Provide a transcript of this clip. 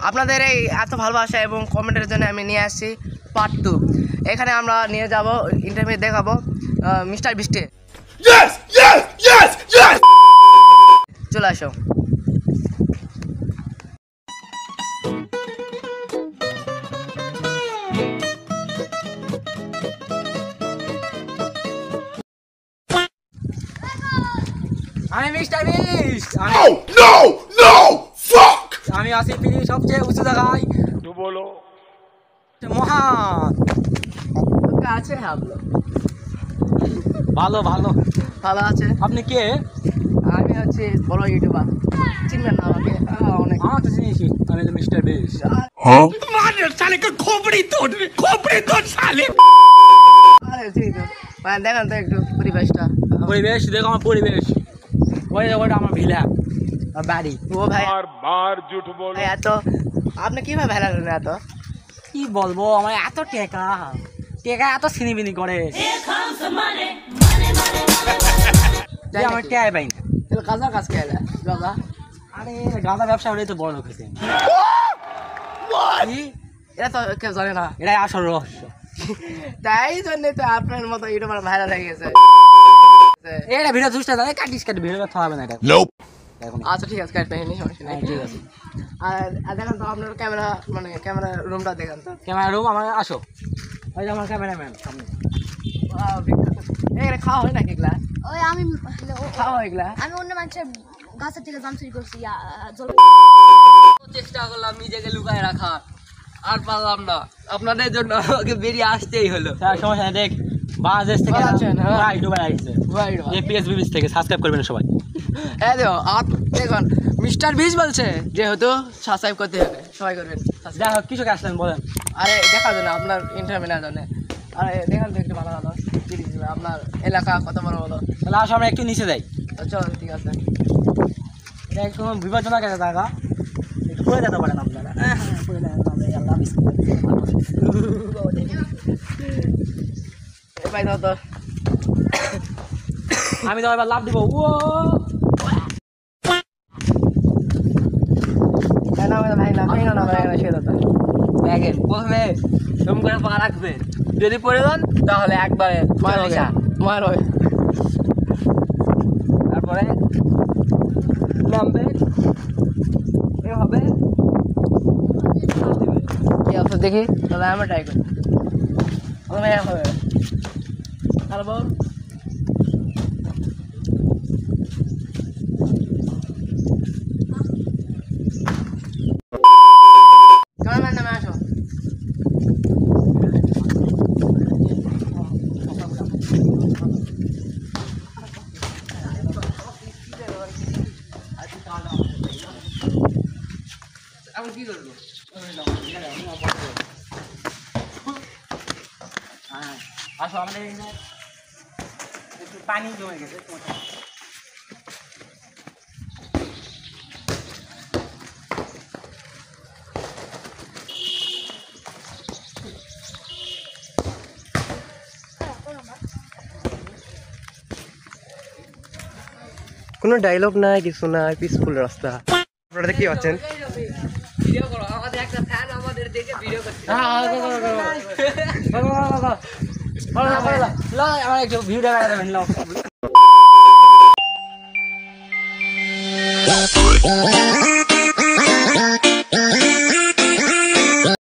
আপনাদের এই এত ভালোবাসা এবং কমেন্টের জন্য আমি নিয়ে আসছি পার্ট 2। এখানে আমরা নিয়ে যাব ইন্টারভিউ দেখাবো মিস্টার বিস্টে। চলে আসো। আমি মিস্টার বিস্ট। আমি আছি পৃথিবীর সবচেয়ে উঁচু জায়গায়। বলো মহান আছে ভালো ভালো ভালো আছে। আপনি কে? আমি হচ্ছে বড় ইউটিউবার, চিনবেন না আমাকে? অনেক আমার তো চিনিস, আমি তো মিস্টার বিস্ট। দেখেন তো একটু পরিবেশটা। পরিবেশ দেখো, আমার পরিবেশ ওইটা আমার ভিলা বাড়ি। ও ভাই বার ঝুট বলো। এত আপনি কিভাবে ভাইরাল হলেন? এত কি বলবো, আমার এত টেকা এত ছিনিবিনি করে আমার টেয়াই পাই না। তাহলে গাঁজা কাজ খেলে গাঁজা। আরে গাঁদা ব্যবসা হলেই তো বড় লোক হয়েছে। এটা তো কেউ জানে না, এটাই আসল রহস্য। তাই জন্য তো আপনার মতো ইউটিউবার ভাইরাল হয়ে গেছে। এটা ভিডিও দুষ্টা জানে, কাটিস ভিডিও করতে হবে না এটা। আচ্ছা ঠিক আছে, কাটবে নি, সমস্যা নেই। ঠিক আছে। আর দেখেন তো আপনার ক্যামেরা, মানে ক্যামেরা রুমটা দেখেন তো। ক্যামেরা রুম আমার আসো, ওই যে আমার ক্যামেরাম্যান সামনে। এখানে খাওয়া হয় না এগুলা? ওই আমি খাওয়া হয় এগুলা? আমি অন্য মানুষের গাছের থেকে জাম চুরি করছি। চেষ্টা করলাম নিজেকে লুকায় রাখার, আর পারলাম না। আপনাদের জন্য আমাকে বেরিয়ে আসতেই হলো। সমস্যা নেই, দেখ বাংলাদেশ থেকে ইউটিউবার আসছে, এপিএস বিবিস থেকে। সাবস্ক্রাইব করবেন সবাই। হ্যাঁ দেখুন মিস্টার বিজ বলছে যেহেতু সাবস্ক্রাইব করতে হবে, সবাই করবেন। যাই হোক, কৃষকে আসলেন বলেন? আরে দেখার জন্য, আপনার ইন্টারভিউ নেওয়ার জন্য। আরে দেখান তো একটু ভালো ভালো জিনিসগুলো, আপনার এলাকা কত বড় বলো। তাহলে আসো আমরা একটু নিচে যাই। চলো ঠিক আছে। এটা একটু বিপজ্জনক একটা জায়গা, একটু পড়ে যেতে পারেন আপনারা। ভাই দাও তো। আমি তো এবার লাভ দিব। ও ভাই না ভাই না ভাই না, সে দাদা দেখেন প্রথমে এরকম করে পা রাখবেন, যদি পড়ে যান তাহলে একবারে মার হবে। তারপরে নামবে এভাবে, কি আছে দেখি, তাহলে আমরা ট্রাই করি। প্রথমে হবে তারপর ক্যামেরাম্যান নামে আসো। এখন কি করবো? আসো, আমাদের একটু পানি জমে গেছে। কোনো ডায়লগ নাই, কিছু নাই, পিসফুল রাস্তা। আপনারা কি পাচ্ছেন? ভিডিও করো, আমাদের একটা ফ্যান আমাদের দেখে ভিডিও করছে। আমার একটু ভিডিও দেখাবেন।